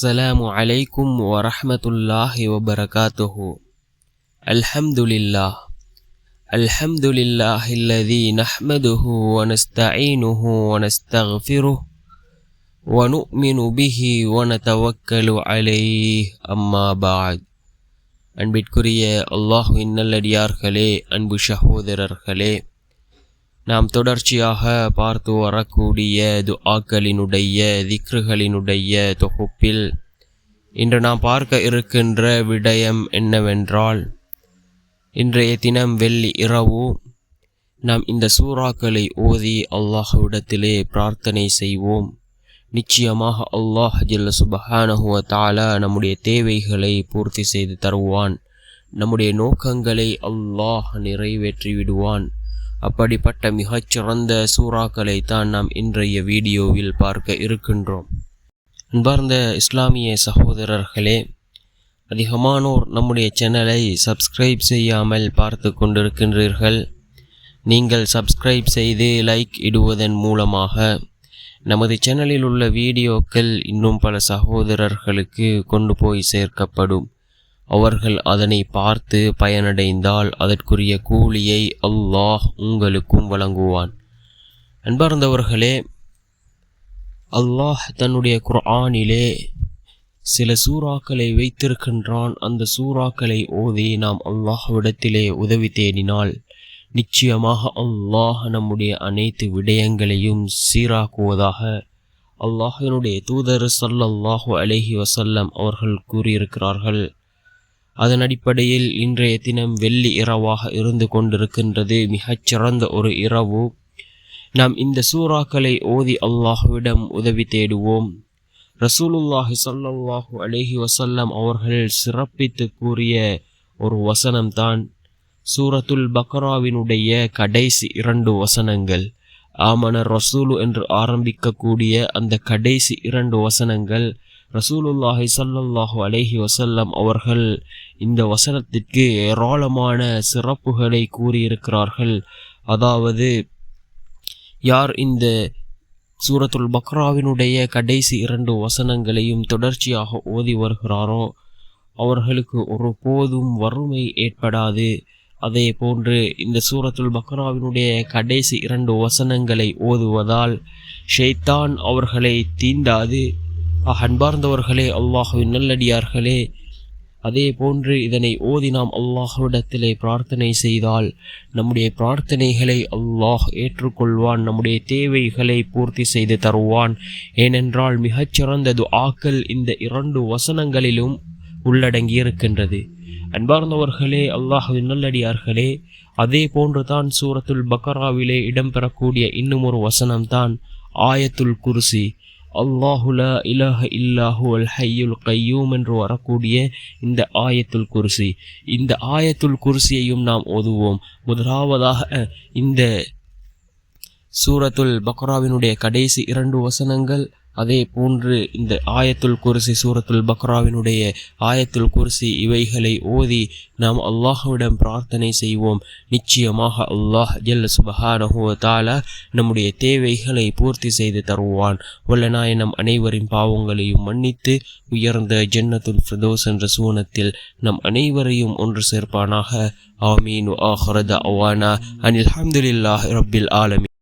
السلام عليكم ورحمة الله وبركاته. الحمد لله الذي نحمده ونستعينه ونستغفره ونؤمن به ونتوكل عليه أما بعد. அன்பிற்குரிய அல்லாஹ்வின் நல்லடியார்களே, அன்பு சகோதரர்களே, நாம் தொடர்ச்சியாக பார்த்து வரக்கூடிய துஆக்களினுடைய திக்ருகளினுடைய தொகுப்பில் இன்று நாம் பார்க்க இருக்கின்ற விடயம் என்னவென்றால், இன்றைய தினம் வெள்ளி இரவு நாம் இந்த சூறாக்களை ஓதி அல்லாஹ்விடத்திலே பிரார்த்தனை செய்வோம். நிச்சயமாக அல்லாஹ் ஜல்ல சுப்ஹானஹு வ தஆலா நம்முடைய தேவைகளை பூர்த்தி செய்து தருவான். நம்முடைய நோக்கங்களை அல்லாஹ் நிறைவேற்றி விடுவான். அப்படிப்பட்ட மிகச்சிறந்த சூறாக்களை தான் நாம் இன்றைய வீடியோவில் பார்க்க இருக்கின்றோம். அன்பார்ந்த இஸ்லாமிய சகோதரர்களே, அதிகமானோர் நம்முடைய சேனலை சப்ஸ்கிரைப் செய்யாமல் பார்த்து கொண்டிருக்கின்றீர்கள். நீங்கள் சப்ஸ்கிரைப் செய்து லைக் இடுவதன் மூலமாக நமது சேனலில் உள்ள வீடியோக்கள் இன்னும் பல சகோதரர்களுக்கு கொண்டு போய் சேர்க்கப்படும். அவர்கள் அதனை பார்த்து பயனடைந்தால் அதற்குரிய கூலியை அல்லாஹ் உங்களுக்கும் வழங்குவான். அன்பார்ந்தவர்களே, அல்லாஹ் தன்னுடைய குர்ஆனிலே சில சூறாக்களை வைத்திருக்கின்றான். அந்த சூறாக்களை ஓதி நாம் அல்லாஹ்விடத்திலே உதவி தேடினால் நிச்சயமாக அல்லாஹ் நம்முடைய அனைத்து விடயங்களையும் சீராக்குவதாக அல்லாஹ்வினுடைய தூதர் ஸல்லல்லாஹு அலைஹி வஸல்லம் அவர்கள் கூறியிருக்கிறார்கள். அதன் அடிப்படையில் இன்றைய தினம் வெள்ளி இரவாக இருந்து கொண்டிருக்கின்றது. மிகச்சிறந்த ஒரு இரவு. நாம் இந்த சூறாக்களை ஓதி அல்லாஹ்விடம் உதவி தேடுவோம். ரசூலுல்லாஹி ஸல்லல்லாஹு அலைஹி வஸல்லம் அவர்கள் சிறப்பித்து கூறிய ஒரு வசனம்தான் சூரத்துல் பக்ராவினுடைய கடைசி 2 வசனங்கள். ஆமன ரசூலு என்று ஆரம்பிக்கக்கூடிய அந்த கடைசி 2 வசனங்கள் ரசூலுல்லாஹி ஸல்லல்லாஹு அலைஹி வஸல்லம் அவர்கள் இந்த வசனத்திற்கு ஏராளமான சிறப்புகளை கூறியிருக்கிறார்கள். அதாவது, யார் இந்த சூரத்துல் பக்ராவினுடைய கடைசி 2 வசனங்களையும் தொடர்ச்சியாக ஓதி வருகிறாரோ அவர்களுக்கு ஒருபோதும் வறுமை ஏற்படாது. அதே போன்று இந்த சூரத்துல் பக்ராவினுடைய கடைசி 2 வசனங்களை ஓதுவதால் ஷைத்தான் அவர்களை தீண்டாது. அன்பார்ந்தவர்களே, அல்லாஹ்வின் நல்லடியார்களே, அதே போன்று இதனை ஓதி நாம் அல்லாஹ்விடத்திலே பிரார்த்தனை செய்தால் நம்முடைய பிரார்த்தனைகளை அல்லாஹ் ஏற்றுக்கொள்வான். நம்முடைய தேவைகளை பூர்த்தி செய்து தருவான். ஏனென்றால் மிகச்சிறந்த துஆக்கள் இந்த 2 வசனங்களிலும் உள்ளடங்கியிருக்கின்றது. அன்பார்ந்தவர்களே, அல்லாஹ்வின் நல்லடியார்களே, அதே போன்றுதான் சூரத்துல் பக்ராவிலே இடம்பெறக்கூடிய இன்னும் ஒரு வசனம்தான் ஆயத்துல் குர்சி. அல்லாஹு லா இலாஹ இல்லாஹு அல் ஹய்யுல் கய்யூம் என்று வரக்கூடிய இந்த ஆயத்துல் குர்சி. இந்த ஆயத்துல் குர்சியையும் நாம் ஓதுவோம். முதலாவதாக இந்த சூரத்துல் பக்ராவினுடைய கடைசி 2 வசனங்கள், அதே போன்று இந்த ஆயத்துல் குர்சி, சூரத்துல் பக்ராவினுடைய ஆயத்துல் குர்சி, இவைகளை ஓதி நாம் அல்லாஹ்விடம் பிரார்த்தனை செய்வோம். நிச்சயமாக அல்லாஹ் ஜல்ல சுப்ஹானஹு வ தஆலா நம்முடைய தேவைகளை பூர்த்தி செய்து தருவான். வல்லநாயன் நம் அனைவரின் பாவங்களையும் மன்னித்து உயர்ந்த ஜன்னத்துல் ஃபிர்தௌஸ் என்ற சூனத்தில் நம் அனைவரையும் ஒன்று சேர்ப்பானாக. ஆமீன். ஆஹிரு தஅவானா அனில் ஹம்துலில்லாஹி ரப்பில் ஆலமீன்.